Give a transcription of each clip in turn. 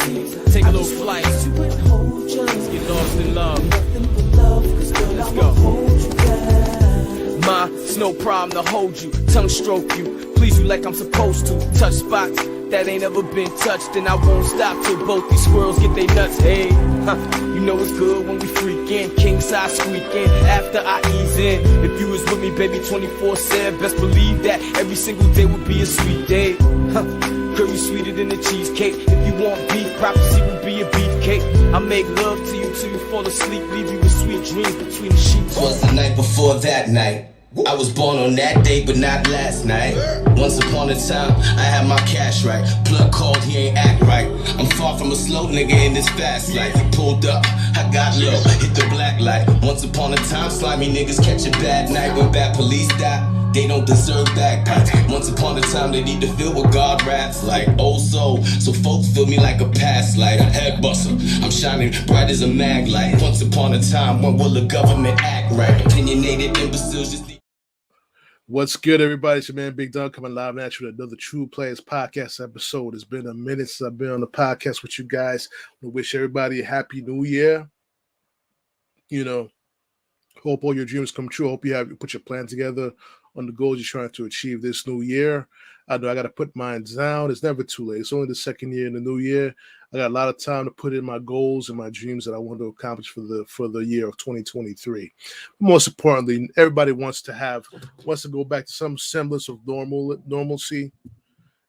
Take a little flight. Let's get lost in love. Let's go. Ma, it's no problem to hold you, tongue stroke you, please you like I'm supposed to. Touch spots that ain't ever been touched, and I won't stop till both these squirrels get they nuts. Hey, you know it's good when we freakin', king size squeaking after I ease in. If you was with me, baby, 24/7, best believe that every single day would be a sweet day. Girl, you sweeter than a cheesecake. If you want beef, prophecy would be a beefcake. I make love to you till you fall asleep, leave you with sweet dreams between the sheets. Was the night before that night. I was born on that day, but not last night. Once upon a time, I had my cash right. Plug called, he ain't act right. I'm far from a slow nigga in this fast life. Pulled up, I got low, hit the black light. Once upon a time, slimy niggas catch a bad night. When bad police die, they don't deserve bagpipes. Once upon a time, they need to feel with God raps like old soul. So folks feel me like a past light, a head buster. I'm shining bright as a mag light. Once upon a time, when will the government act right? Opinionated imbeciles just need. What's good, everybody? It's your man Big Dog coming live at you with another TruPlayaz podcast episode. It's been a minute since I've been on the podcast with you guys. I wish everybody a happy new year. You know, hope all your dreams come true. Hope you put your plan together on the goals you're trying to achieve this new year. I know I got to put mine down. It's never too late. It's only the second year in the new year. I got a lot of time to put in my goals and my dreams that I want to accomplish for the year of 2023. Most importantly, everybody wants to go back to some semblance of normalcy.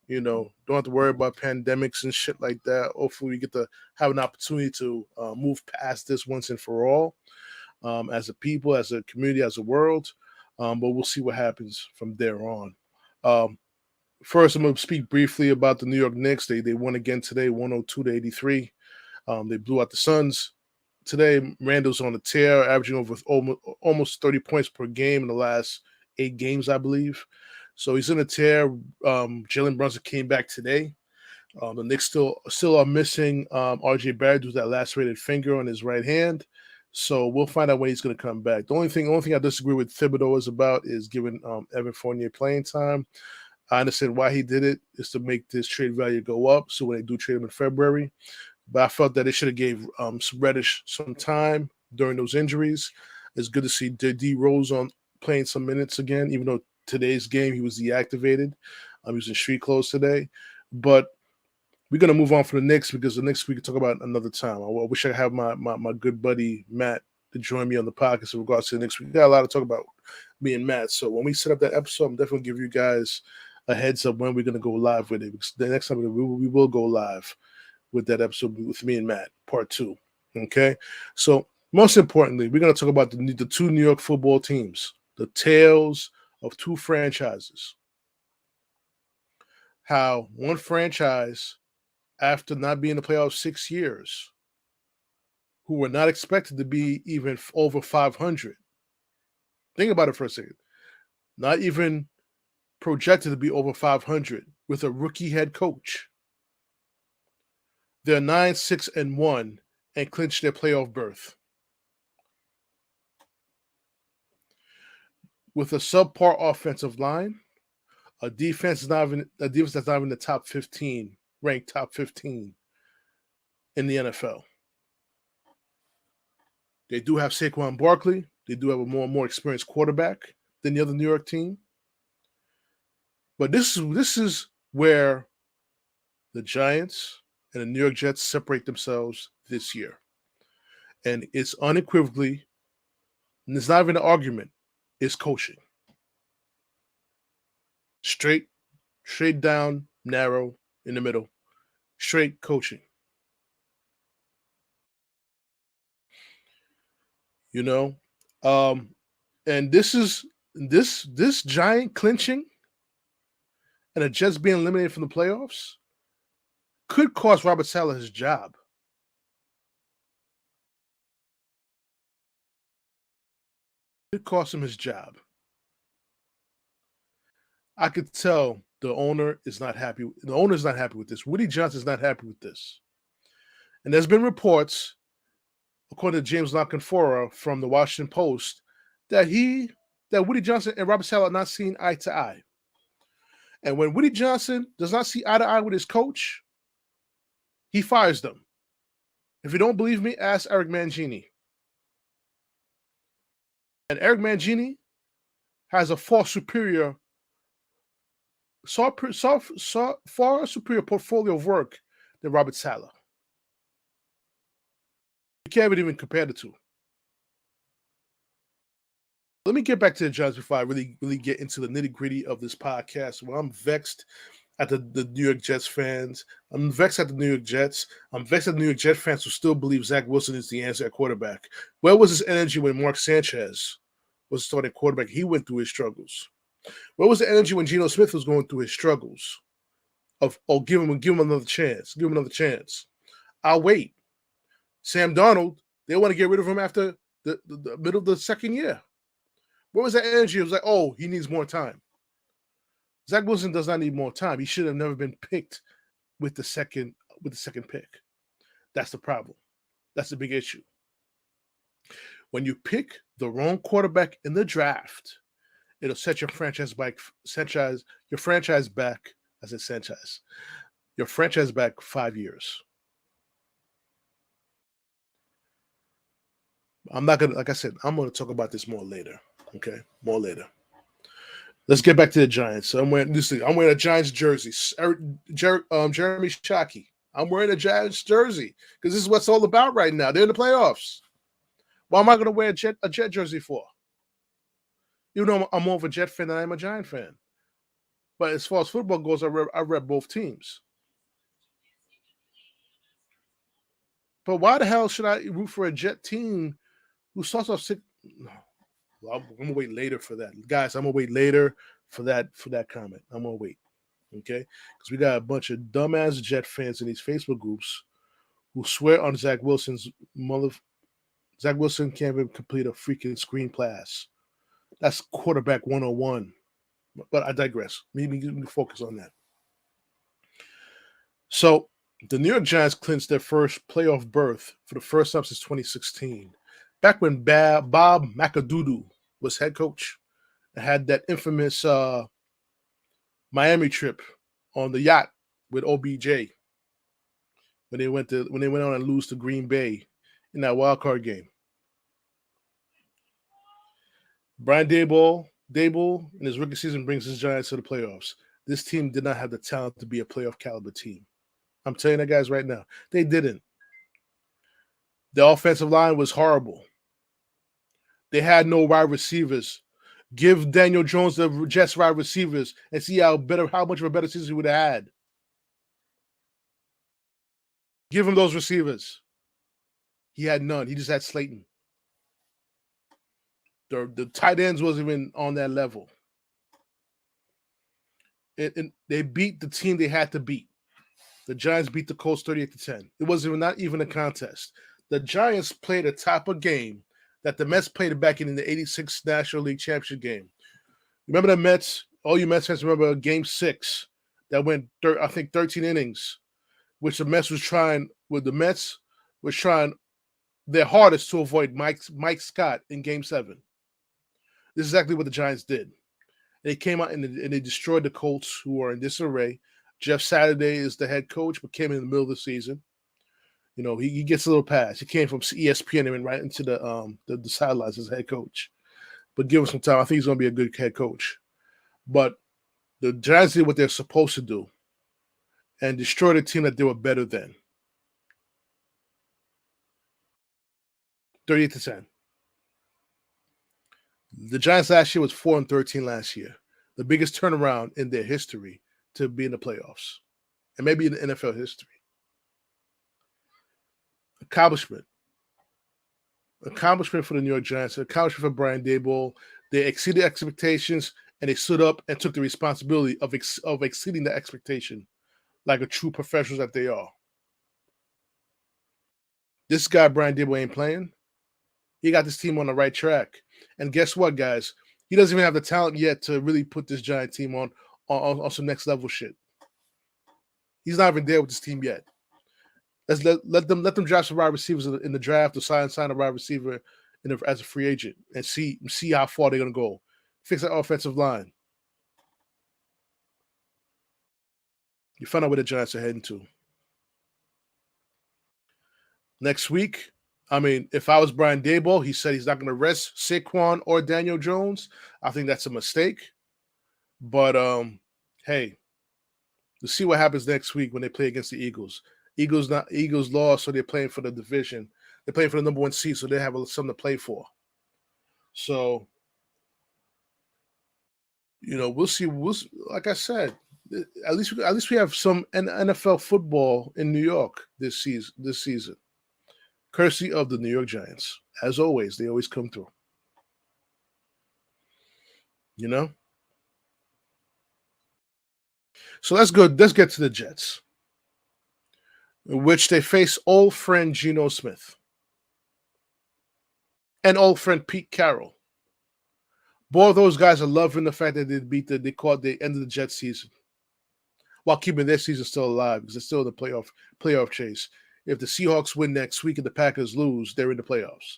You know, don't have to worry about pandemics and shit like that. Hopefully, we get to have an opportunity to move past this once and for all, as a people, as a community, as a world. But we'll see what happens from there on. First, I'm going to speak briefly about the New York Knicks. They won again today, 102-83. They blew out the Suns today. Randall's on a tear, averaging over almost 30 points per game in the last 8 games, I believe. So he's in a tear. Jalen Brunson came back today. The Knicks still are missing R.J. Barrett, who's that lacerated finger on his right hand. So we'll find out when he's going to come back. The only thing I disagree with Thibodeau is giving Evan Fournier playing time. I understand why he did it, is to make this trade value go up. So when they do trade him in February, but I felt that they should have gave Reddish some time during those injuries. It's good to see D Rose on playing some minutes again, even though today's game he was deactivated. He was in street clothes today. But we're going to move on for the Knicks because the Knicks we can talk about another time. I wish I had my good buddy Matt to join me on the podcast in regards to the Knicks. We got a lot to talk about, me and Matt. So when we set up that episode, I'm definitely going to give you guys a heads up when we're going to go live with it. Because the next time we will go live with that episode with me and Matt, part 2. Okay? So most importantly, we're going to talk about the 2 New York football teams, the tales of 2 franchises. How one franchise, after not being in the playoffs 6 years, who were not expected to be even over 500. Think about it for a second. Not even projected to be over 500 with a rookie head coach. They're 9-6-1 and clinched their playoff berth. With a subpar offensive line, a defense that's not even in the top 15, ranked top 15 in the NFL. They do have Saquon Barkley. They do have a more experienced quarterback than the other New York team. But this is where the Giants and the New York Jets separate themselves this year. And it's unequivocally, and it's not even an argument, it's coaching. Straight down, narrow, in the middle. Straight coaching. You know? And this Giant clinching and the Jets being eliminated from the playoffs could cost Robert Saleh his job. It cost him his job. I could tell the owner is not happy. The owner is not happy with this. Woody Johnson is not happy with this. And there's been reports, according to James Lockenfora from the Washington Post, that Woody Johnson and Robert Saleh are not seeing eye to eye. And when Woody Johnson does not see eye to eye with his coach, He fires them. If you don't believe me, ask Eric Mangini. And Eric Mangini has a far superior portfolio of work than Robert Saleh. You can't even compare the two. Let me get back to the Giants before I really get into the nitty-gritty of this podcast. Well, I'm vexed at the New York Jets fans. I'm vexed at the New York Jets. I'm vexed at the New York Jets fans who still believe Zachwilson is the answer at quarterback. Where was his energy when Mark Sanchez was starting quarterback? He went through his struggles. Where was the energy when Geno Smith was going through his struggles? Give him another chance. Give him another chance. I'll wait. Sam Darnold, they want to get rid of him after the middle of the second year. Where was that energy? It was like, oh, he needs more time. Zachwilson does not need more time. He should have never been picked with the second pick. That's the problem. That's the big issue. When you pick the wrong quarterback in the draft, it'll set your franchise back 5 years. I'm not gonna, like I said, I'm gonna talk about this more later. Okay, more later. Let's get back to the Giants. So I'm wearing a Giants jersey. Jeremy Shockey. I'm wearing a Giants jersey because this is what it's all about right now. They're in the playoffs. Why am I going to wear a Jet jersey for? You know, I'm more of a Jet fan than I'm a Giant fan. But as far as football goes, I rep both teams. But why the hell should I root for a Jet team who starts off sick? No. Well, I'm gonna wait later for that, guys. I'm gonna wait later for that comment. I'm gonna wait, okay? Because we got a bunch of dumbass Jet fans in these Facebook groups who swear on Zach Wilson's mother. Zach Wilson can't even complete a freaking screen pass. That's quarterback 101. But I digress. We need to focus on that. So the New York Giants clinched their first playoff berth for the first time since 2016. Back when Bob McAdoodoo was head coach and had that infamous Miami trip on the yacht with OBJ when they went on and lose to Green Bay in that wild card game. Brian Daboll in his rookie season brings his Giants to the playoffs. This team did not have the talent to be a playoff caliber team. I'm telling you guys right now, they didn't. The offensive line was horrible. They had no wide receivers. Give Daniel Jones the Jets wide receivers and see how much of a better season he would have had. Give him those receivers. He had none. He just had Slayton. The tight ends wasn't even on that level. They beat the team they had to beat. The Giants beat the Colts 38-10. It wasn't not even a contest. The Giants played a type of game that the Mets played back in the 86 National League Championship game. Remember the Mets? All you Mets fans remember Game 6 that went, 13 innings, which the Mets was trying their hardest to avoid Mike Scott in Game 7. This is exactly what the Giants did. They came out and they destroyed the Colts, who are in disarray. Jeff Saturday is the head coach, but came in the middle of the season. You know, he gets a little pass. He came from ESPN and went right into the sidelines as head coach. But give him some time. I think he's going to be a good head coach. But the Giants did what they're supposed to do and destroyed a team that they were better than. 38-10. The Giants last year was 4-13 last year. The biggest turnaround in their history to be in the playoffs. And maybe in the NFL history. Accomplishment for the New York Giants, accomplishment for Brian Daboll. They exceeded expectations and they stood up and took the responsibility of exceeding the expectation like a true professionals that they are. This guy, Brian Daboll, ain't playing. He got this team on the right track. And guess what, guys? He doesn't even have the talent yet to really put this Giant team on some next level shit. He's not even there with this team yet. Let's let them draft some wide receivers in the draft or sign a wide receiver as a free agent and see how far they're gonna go. Fix that offensive line. You find out where the Giants are heading to. next week. I mean, if I was Brian Daboll, he said he's not going to rest Saquon or Daniel Jones. I think that's a mistake. But hey, let's see what happens next week when they play against the Eagles. Eagles lost, so they're playing for the division. They're playing for the number 1 seed, so they have something to play for. So, we'll see. Like I said, at least we have some NFL football in New York this season, courtesy of the New York Giants. As always, they always come through. So let's get to the Jets, in which they face old friend Geno Smith and old friend Pete Carroll. Both of those guys are loving the fact that they called the end of the Jets season, while keeping their season still alive because they're still in the playoff chase. If the Seahawks win next week and the Packers lose, they're in the playoffs.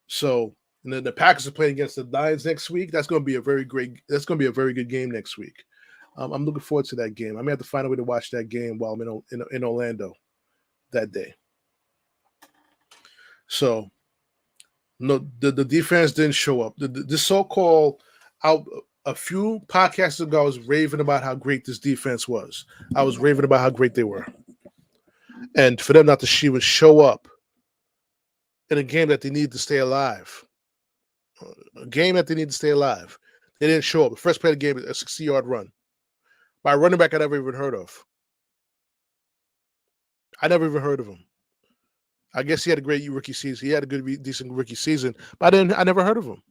So, and then the Packers are playing against the Lions next week. That's going to be a very good game next week. I'm looking forward to that game. I may have to find a way to watch that game while I'm in Orlando that day. So, no, the defense didn't show up. The so-called a few podcasts ago, I was raving about how great this defense was. I was raving about how great they were, and for them not to even show up in a game that they need to stay alive, they didn't show up. The first play of the game, a 60-yard run by a running back I never even heard of. Him. I guess he had a great rookie season. He had a good, decent rookie season, but I never heard of him.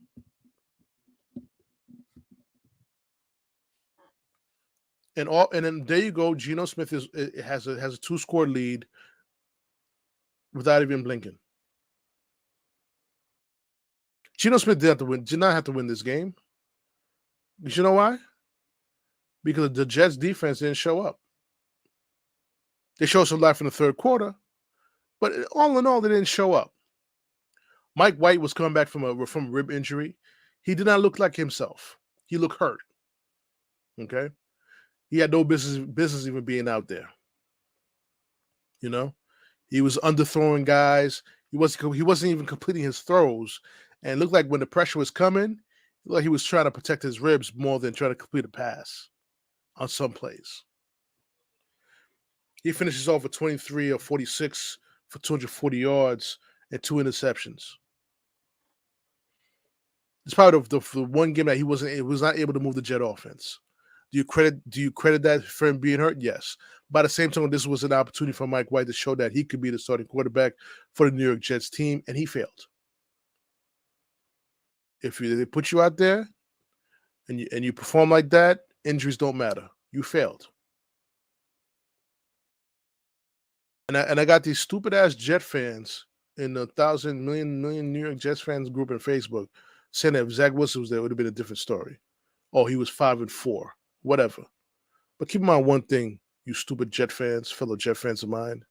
And then there you go. Geno Smith has a 2-score lead without even blinking. Geno Smith did not have to win this game. You know why? Because the Jets defense didn't show up. They showed some life in the third quarter, but all in all, they didn't show up. Mikewhite was coming back from a rib injury. He did not look like himself. He looked hurt. Okay, he had no business even being out there. He was underthrowing guys. He wasn't even completing his throws, and it looked like when the pressure was coming, like he was trying to protect his ribs more than trying to complete a pass on some plays. He finishes off with 23 or 46 for 240 yards and 2 interceptions. It's probably the one game that he was not able to move the Jet offense. Do you credit that for him being hurt? Yes. By the same time, this was an opportunity for Mike White to show that he could be the starting quarterback for the New York Jets team, and he failed. If they put you out there and you perform like that, injuries don't matter. You failed. And I got these stupid ass Jet fans in the 1,000 million New York Jets fans group on Facebook saying that if Zach Wilson was there, it would have been a different story. Oh, he was 5-4, whatever. But keep in mind one thing, you stupid Jet fans, fellow Jet fans of mine.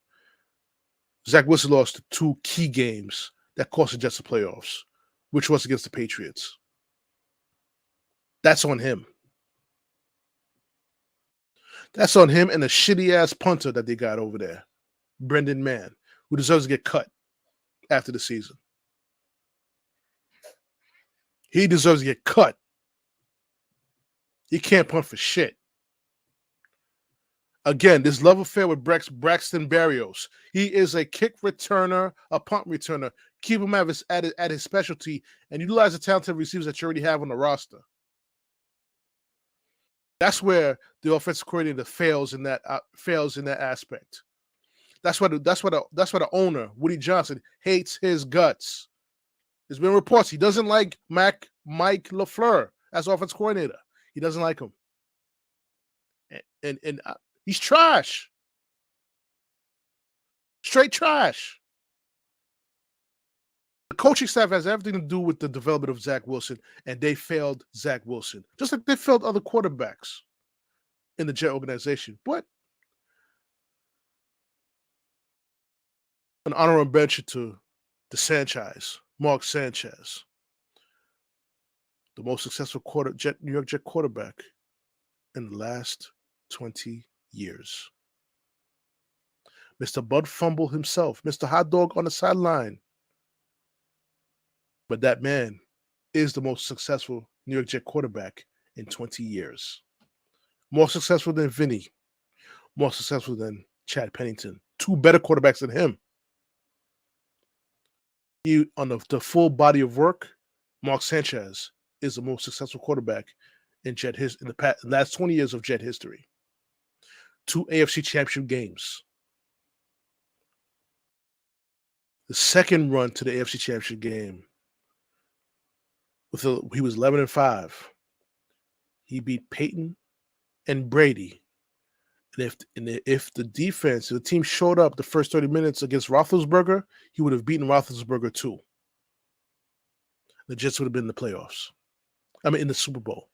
Zach Wilson lost 2 key games that cost the Jets the playoffs, which was against the Patriots. That's on him. That's on him and the shitty ass punter that they got over there, Brendan Mann, who deserves to get cut after the season. He deserves to get cut. He can't punt for shit. Again, this love affair with Braxton Berrios. He is a kick returner, a punt returner. Keep him at his specialty and utilize the talented receivers that you already have on the roster. That's where the offensive coordinator fails in that aspect. That's why the owner, Woody Johnson, hates his guts. There's been reports he doesn't like Mike LaFleur as offensive coordinator. He doesn't like him, and he's trash, straight trash. The coaching staff has everything to do with the development of Zach Wilson, and they failed Zach Wilson, just like they failed other quarterbacks in the Jet organization. But an honorable mention to Mark Sanchez, the most successful New York Jet quarterback in the last 20 years. Mr. Bud Fumble himself, Mr. Hot Dog on the sideline. But that man is the most successful New York Jet quarterback in 20 years. More successful than Vinny. More successful than Chad Pennington. Two better quarterbacks than him. On the full body of work, Mark Sanchez is the most successful quarterback in the last 20 years of Jet history. 2 AFC Championship games. The second run to the AFC Championship game, he was 11-5. He beat Peyton and Brady. And if the defense, the team showed up the first 30 minutes against Roethlisberger, he would have beaten Roethlisberger too. The Jets would have been in the playoffs. In the Super Bowl.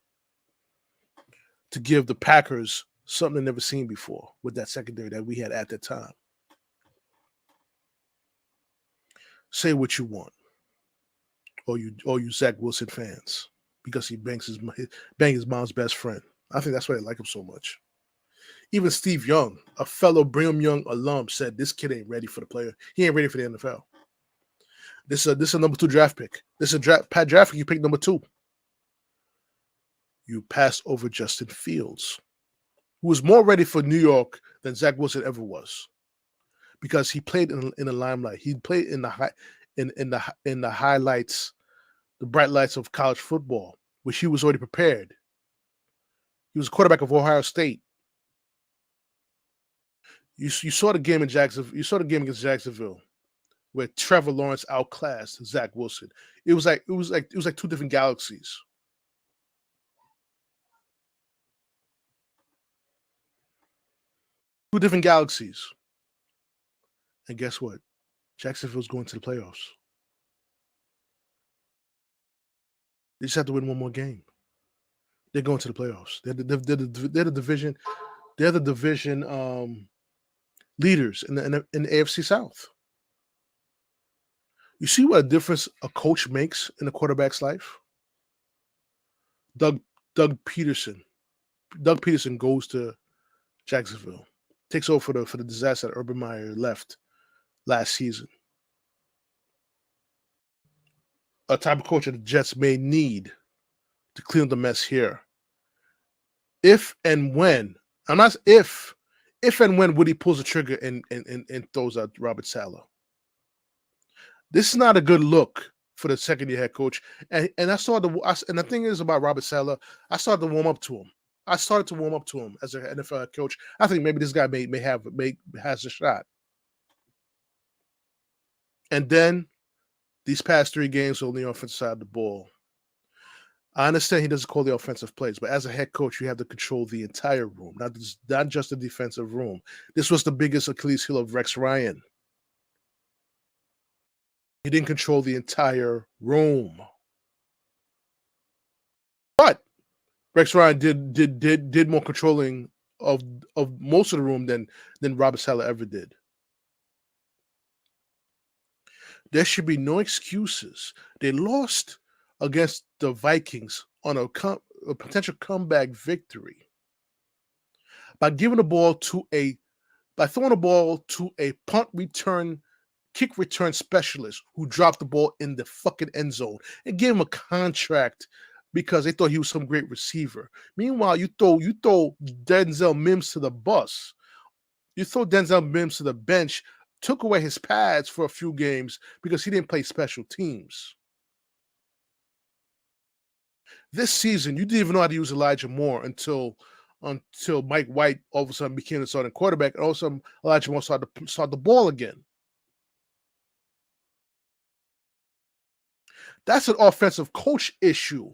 To give the Packers something they've never seen before with that secondary that we had at that time. Say what you want, or you Zach Wilson fans, because he banged his mom's best friend. I think that's why I like him so much. Even Steve Young, a fellow Brigham Young alum, said this kid ain't ready for the player. He ain't ready for the NFL. This is a number 2 draft pick. This is a draft pick. You picked number 2. You passed over Justin Fields, who was more ready for New York than Zach Wilson ever was, because he played in the limelight. He played in the highlights, the bright lights of college football, which he was already prepared. He was quarterback of Ohio State. You saw the game in Jacksonville. You saw the game against Jacksonville, where Trevor Lawrence outclassed Zach Wilson. It was like 2 different galaxies. Two different galaxies. And guess what? Jacksonville's going to the playoffs. They just have to win one more game. They're going to the playoffs. They're the division. They're the division leaders in the AFC South. You see what a difference a coach makes in a quarterback's life? Doug Peterson. Doug Peterson goes to Jacksonville, takes over for the disaster that Urban Meyer left last season. A type of coach that the Jets may need to clean up the mess here. If and when Woody pulls the trigger and throws out Robert Saleh. This is not a good look for the second-year head coach. And the thing is about Robert Saleh, I started to warm up to him. as a NFL head coach. I think maybe this guy has a shot. And then these past 3 games on the offensive side of the ball. I understand he doesn't call the offensive plays, but as a head coach, you have to control the entire room, not just the defensive room. This was the biggest Achilles heel of Rex Ryan. He didn't control the entire room. But Rex Ryan did more controlling of most of the room than Robert Saleh ever did. There should be no excuses. They lost against the Vikings on a potential comeback victory by throwing the ball to a punt return, kick return specialist who dropped the ball in the fucking end zone and gave him a contract because they thought he was some great receiver. Meanwhile, you throw Denzel Mims to the bus. You throw Denzel Mims to the bench, took away his pads for a few games because he didn't play special teams. This season, you didn't even know how to use Elijah Moore until Mike White all of a sudden became the starting quarterback, and all of a sudden Elijah Moore started the ball again. That's an offensive coach issue.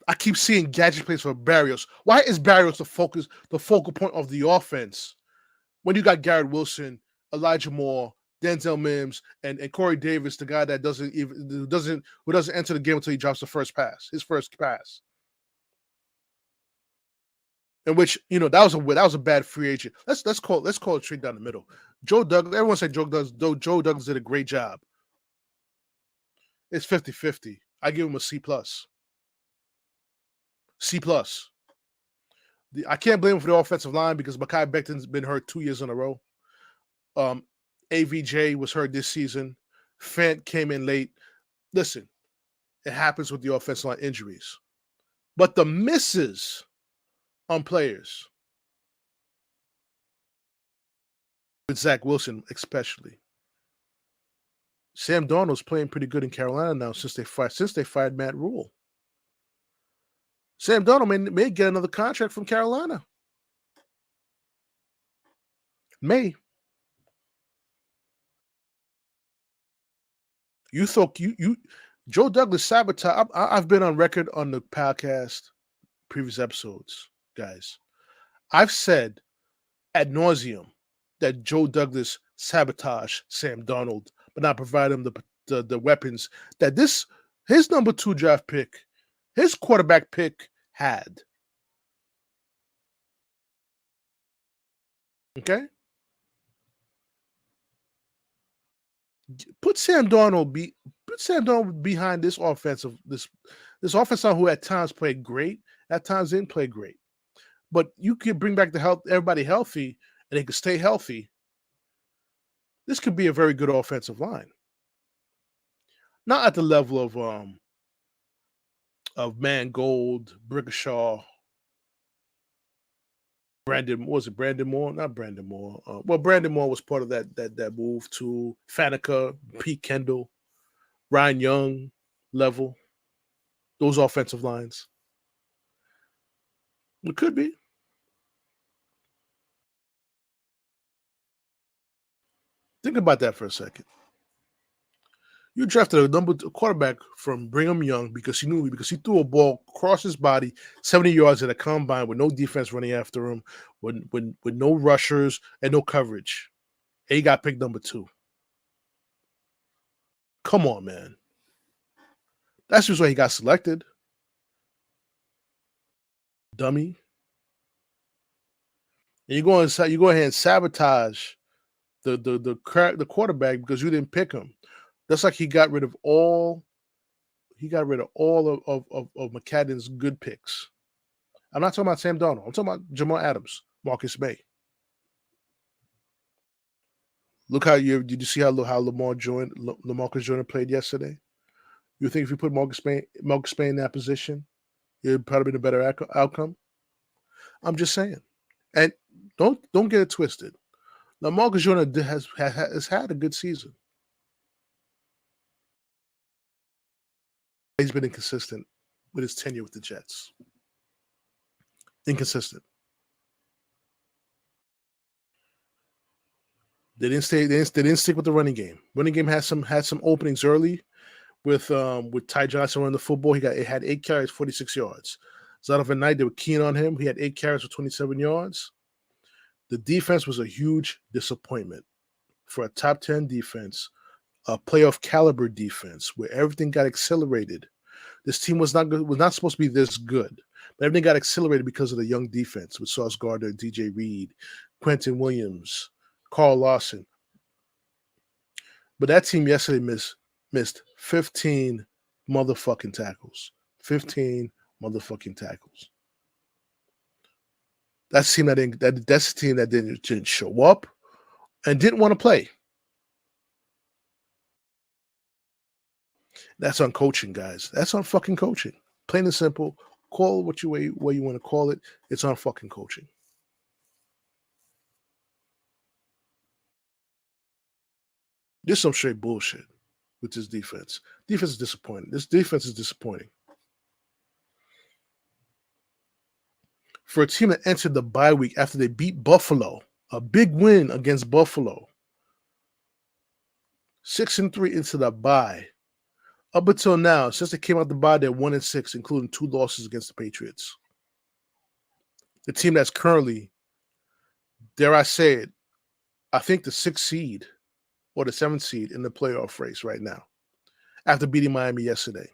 I keep seeing gadget plays for Barrios. Why is Barrios the focal point of the offense when you got Garrett Wilson, Elijah Moore, Denzel Mims, and Corey Davis, the guy that doesn't enter the game until he drops his first pass. In which, that was a bad free agent. Let's call it straight down the middle. Joe Douglas, everyone said Joe Douglas did a great job. It's 50-50. I give him a C+. C+. I can't blame him for the offensive line because Mekhi Becton's been hurt 2 years in a row. AVJ was hurt this season. Fant came in late. Listen, it happens with the offensive line injuries. But the misses on players, with Zach Wilson especially. Sam Darnold's playing pretty good in Carolina now since they fired Matt Rule. Sam Darnold may get another contract from Carolina. May. You thought Joe Douglas sabotage. I've been on record on the podcast, previous episodes, guys. I've said ad nauseum that Joe Douglas sabotaged Sam Darnold, but not provide him the weapons that his number 2 draft pick, his quarterback pick had. Okay? Put Sam Darnold behind this offensive line who at times played great, at times didn't play great. But you could bring back everybody healthy, and they could stay healthy. This could be a very good offensive line. Not at the level of Mangold, Brickashaw, Brandon Moore? Not Brandon Moore. Brandon Moore was part of that move to Faneca, Pete Kendall, Ryan Young level. Those offensive lines. It could be. Think about that for a second. You drafted a quarterback from Brigham Young because he threw a ball across his body 70 yards at a combine with no defense running after him, with no rushers and no coverage. And he got picked number 2. Come on, man. That's just why he got selected. Dummy. And you go ahead and sabotage the quarterback because you didn't pick him. That's like he got rid of all of McCadden's good picks. I'm not talking about Sam Darnold. I'm talking about Jamal Adams, Marcus May. Look did you see how LaMarcus Joyner played yesterday? You think if you put Marcus May in that position, it'd probably be a better outcome? I'm just saying. And don't get it twisted. LaMarcus Joyner has had a good season. He's been inconsistent with his tenure with the Jets. Inconsistent. They didn't stick with the running game. Running game had some openings early with Ty Johnson running the football. It had 8 carries, 46 yards. Zonovan Knight, they were keen on him. He had 8 carries for 27 yards. The defense was a huge disappointment for a top 10 defense, a playoff caliber defense where everything got accelerated. This team was not supposed to be this good, but everything got accelerated because of the young defense with Sauce Gardner, DJ Reed, Quentin Williams, Carl Lawson. But that team yesterday missed 15 motherfucking tackles. 15 motherfucking tackles. That's a team that didn't show up and didn't want to play. That's on coaching, guys. That's on fucking coaching. Plain and simple. Call it what you want to call it. It's on fucking coaching. There's some straight bullshit with this defense. Defense is disappointing. This defense is disappointing. For a team that entered the bye week after they beat Buffalo, a big win against Buffalo, 6-3 into the bye. Up until now, since they came out the bye, they're 1-6, including 2 losses against the Patriots. The team that's currently, dare I say it, I think the 6th seed or the 7th seed in the playoff race right now, after beating Miami yesterday.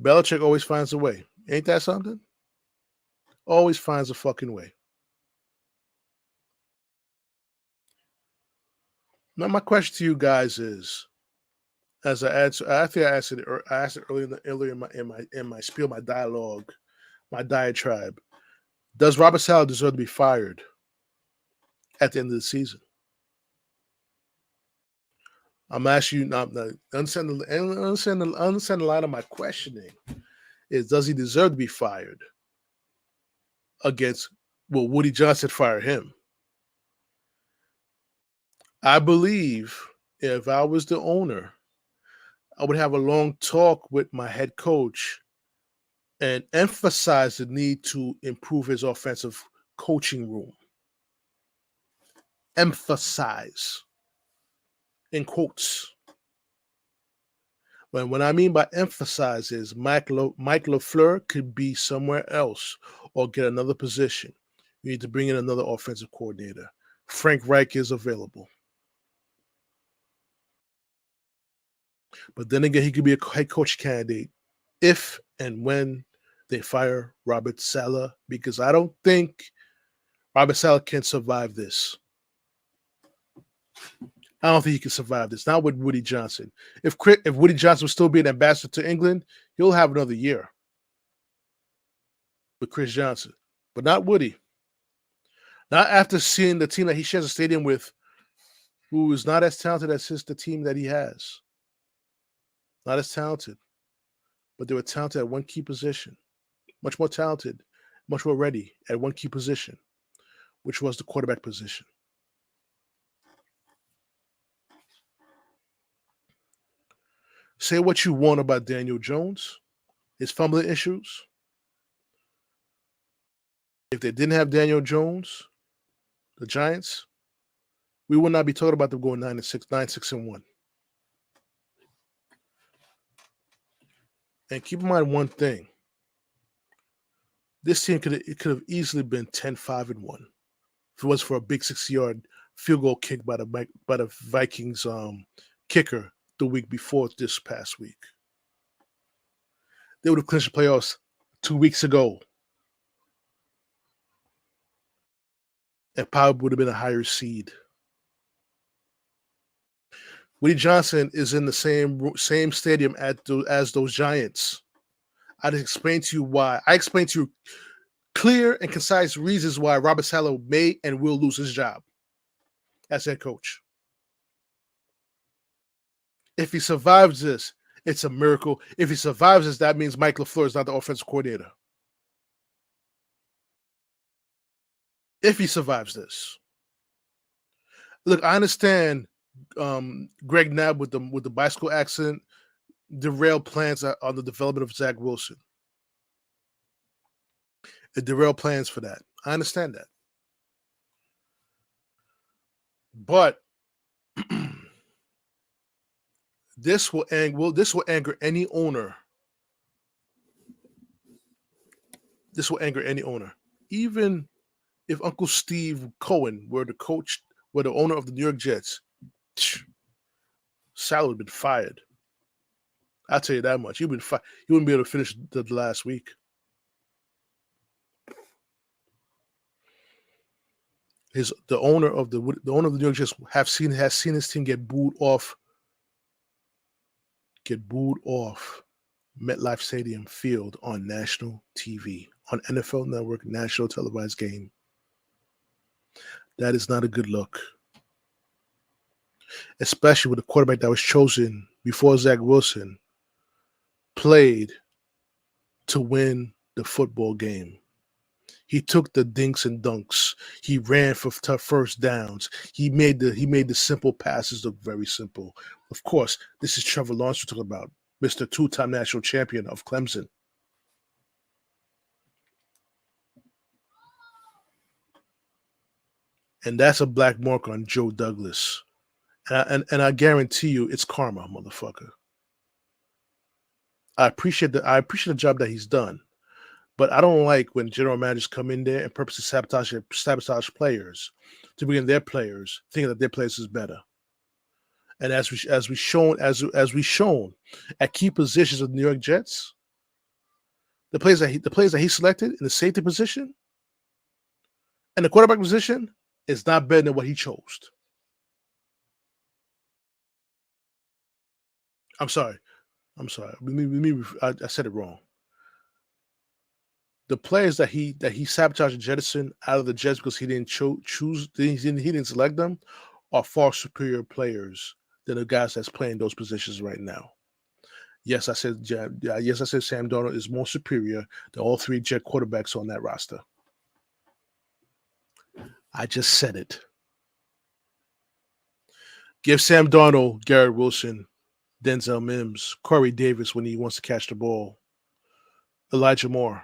Belichick always finds a way. Ain't that something? Always finds a fucking way. Now, my question to you guys is, as I answer, I think I asked it earlier in my spiel, my dialogue, my diatribe. Does Robert Saleh deserve to be fired at the end of the season? I'm asking you now. Understand the line of my questioning is: does he deserve to be fired? Against, will Woody Johnson fire him? I believe if I was the owner, I would have a long talk with my head coach and emphasize the need to improve his offensive coaching room. Emphasize, in quotes. When I mean by emphasize is Mike LaFleur could be somewhere else or get another position. You need to bring in another offensive coordinator. Frank Reich is available. But then again, he could be a head coach candidate if and when they fire Robert Saleh, because I don't think Robert Saleh can survive this. I don't think he can survive this. Not with Woody Johnson. If Woody Johnson will still be an ambassador to England, he'll have another year with Chris Johnson. But not Woody. Not after seeing the team that he shares a stadium with, who is not as talented as the team that he has. Not as talented. But they were talented at one key position. Much more talented, much more ready at one key position, which was the quarterback position. Say what you want about Daniel Jones, his fumbling issues. If they didn't have Daniel Jones, the Giants, we would not be talking about them going 9-6-1. And keep in mind one thing. This team could have easily been 10-5-1 if it was for a big 60-yard field goal kick by the Vikings kicker the week before this past week. They would have clinched the playoffs 2 weeks ago. And probably would have been a higher seed. Woody Johnson is in the same stadium as those Giants. I just explained to you why. I explained to you clear and concise reasons why Robert Saleh may and will lose his job as head coach. If he survives this, it's a miracle. If he survives this, that means Mike LaFleur is not the offensive coordinator. If he survives this. Look, I understand Greg Knapp with the bicycle accident derailed plans on the development of Zach Wilson. It derailed plans for that. I understand that. But this will anger any owner. This will anger any owner. Even if Uncle Steve Cohen were the owner of the New York Jets, Saleh would have been fired. I'll tell you that much. He wouldn't be able to finish the last week. The owner of the New York Jets has seen his team get booed off MetLife Stadium field on national TV, on NFL Network, national televised game. That is not a good look. Especially with the quarterback that was chosen before Zach Wilson played to win the football game. He took the dinks and dunks. He ran for tough first downs. He made the simple passes look very simple. Of course, this is Trevor Lawrence we're talking about, Mr. Two-time national champion of Clemson. And that's a black mark on Joe Douglas. And I guarantee you it's karma, motherfucker. I appreciate the job that he's done. But I don't like when general managers come in there and purposely sabotage players to bring in their players, thinking that their players is better. And as we shown at key positions of the New York Jets, the players that he selected in the safety position and the quarterback position is not better than what he chose. I'm sorry. I said it wrong. The players that he sabotaged and jettisoned out of the Jets because he didn't choose, he didn't select them, are far superior players than the guys that's playing those positions right now. Yes, I said Sam Darnold is more superior than all three Jet quarterbacks on that roster. I just said it. Give Sam Darnold, Garrett Wilson, Denzel Mims, Corey Davis when he wants to catch the ball, Elijah Moore.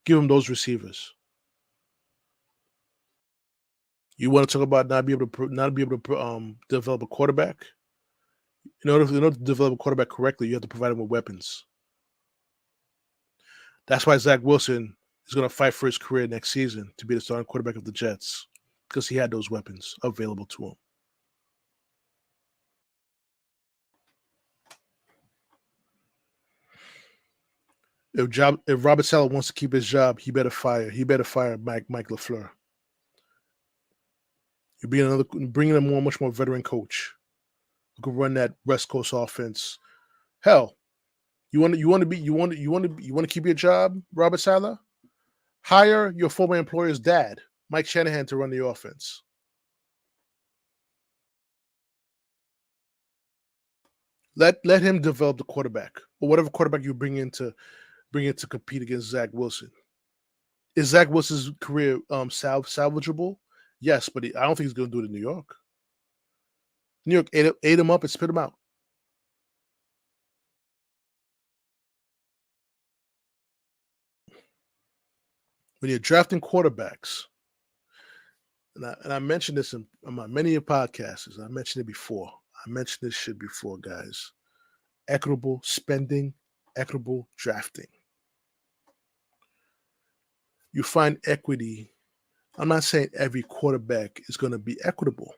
Give him those receivers. You want to talk about not be able to develop a quarterback? In order to develop a quarterback correctly, you have to provide him with weapons. That's why Zach Wilson is going to fight for his career next season to be the starting quarterback of the Jets, because he had those weapons available to him. If Robert Saleh wants to keep his job, he better fire Mike LaFleur. You're bringing a much more veteran coach who can run that West Coast offense. Hell, you want to keep your job, Robert Saleh? Hire your former employer's dad, Mike Shanahan, to run the offense. Let him develop the quarterback, or whatever quarterback you bring in to compete against Zach Wilson. Is Zach Wilson's career salvageable? Yes, but I don't think he's going to do it in New York. New York ate him up and spit him out. When you're drafting quarterbacks, and I mentioned this in my many podcasts, I mentioned it before. I mentioned this shit before, guys. Equitable spending, equitable drafting. You find equity. I'm not saying every quarterback is going to be equitable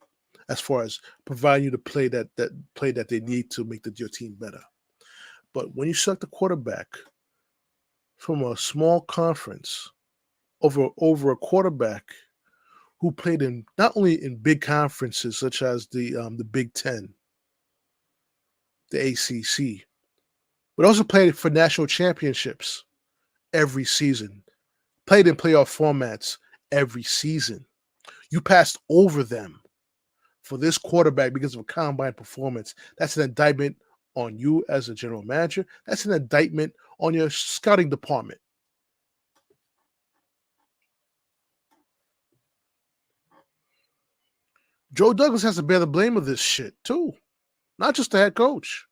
as far as providing you the play that they need to make your team better. But when you select a quarterback from a small conference over a quarterback who played in not only in big conferences such as the Big Ten, the ACC, but also played for national championships every season, played in playoff formats every season. You passed over them for this quarterback because of a combine performance. That's an indictment on you as a general manager. That's an indictment on your scouting department. Joe Douglas has to bear the blame of this shit too, not just the head coach.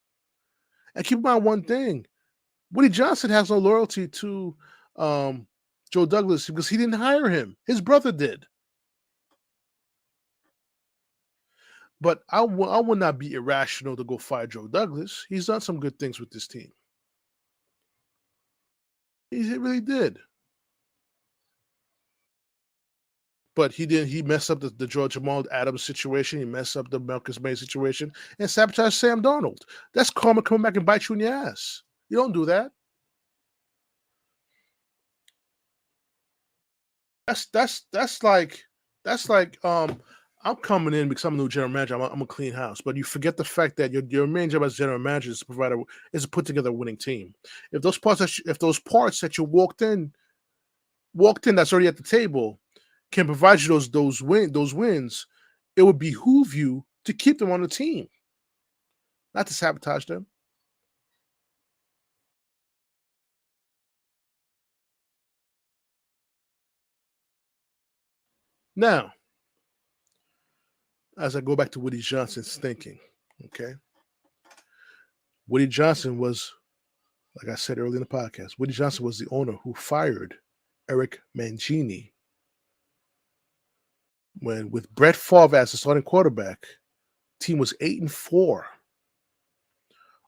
And keep in mind one thing: Woody Johnson has no loyalty to Joe Douglas because he didn't hire him. His brother did. But I would not be irrational to go fire Joe Douglas. He's done some good things with this team. He really did. But he didn't. He messed up the George Jamal Adams situation. He messed up the Marcus May situation and sabotaged Sam Darnold. That's karma coming back and bite you in the ass. You don't do that. That's like I'm coming in because I'm a new general manager. I'm a clean house, but you forget the fact that your main job as general manager is to put together a winning team. If those parts that you walked in that's already at the table can provide you those wins, it would behoove you to keep them on the team, not to sabotage them. Now, as I go back to Woody Johnson's thinking, okay? Woody Johnson was, like I said earlier in the podcast, Woody Johnson was the owner who fired Eric Mangini when, with Brett Favre as the starting quarterback, team was 8-4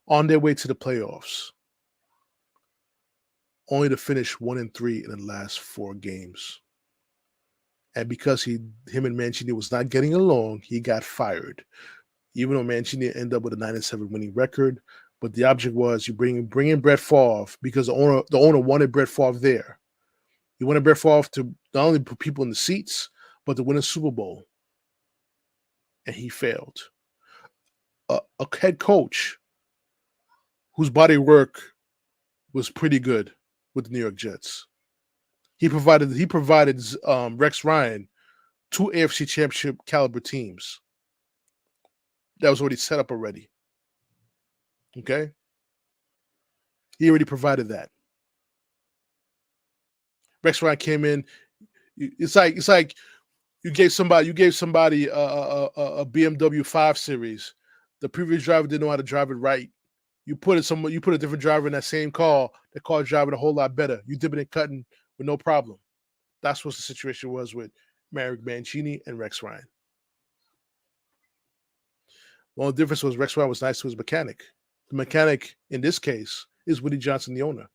on their way to the playoffs, only to finish 1-3 in the last 4 games. And because him and Mancini was not getting along, he got fired. Even though Mancini ended up with a 9-7 winning record, but the object was you bring in Brett Favre because the owner wanted Brett Favre there. He wanted Brett Favre to not only put people in the seats, but to win a Super Bowl. And he failed. A head coach whose body work was pretty good with the New York Jets. He provided Rex Ryan 2 AFC Championship caliber teams. That was already set up already. Okay? He already provided that. Rex Ryan came in. It's like you gave somebody a BMW 5 Series. The previous driver didn't know how to drive it right. You put a different driver in that same car. The car driving a whole lot better. You dip it and cutting with no problem. That's what the situation was with Marek Mancini and Rex Ryan. Well, the difference was Rex Ryan was nice to his mechanic. The mechanic in this case is Woody Johnson, the owner.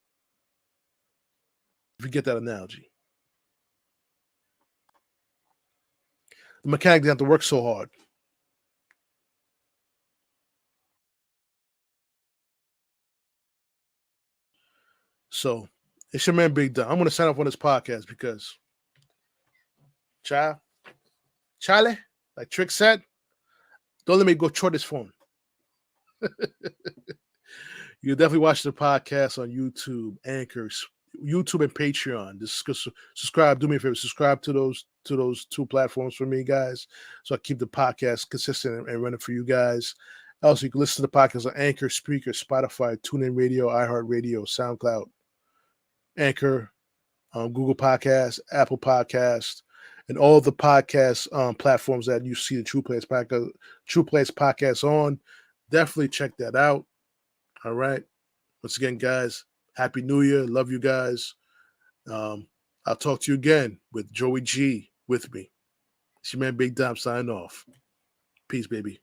If you get that analogy. The mechanic didn't have to work so hard. So it's your man Big Don. I'm going to sign off on this podcast because Charlie, like Trick said, don't let me go short this phone. You definitely watch the podcast on YouTube, Anchors, YouTube and Patreon. Just subscribe. Do me a favor. Subscribe to those 2 platforms for me, guys, so I keep the podcast consistent and running for you guys. Also, you can listen to the podcast on Anchor, Spreaker, Spotify, TuneIn Radio, iHeart Radio, Soundcloud, Anchor, Google Podcasts, Apple Podcasts, and all the podcast platforms that you see the TruPlayaz podcast on. Definitely check that out. All right. Once again, guys, Happy New Year. Love you guys. I'll talk to you again with JoeyG with me. It's your man Big Dom signing off. Peace, baby.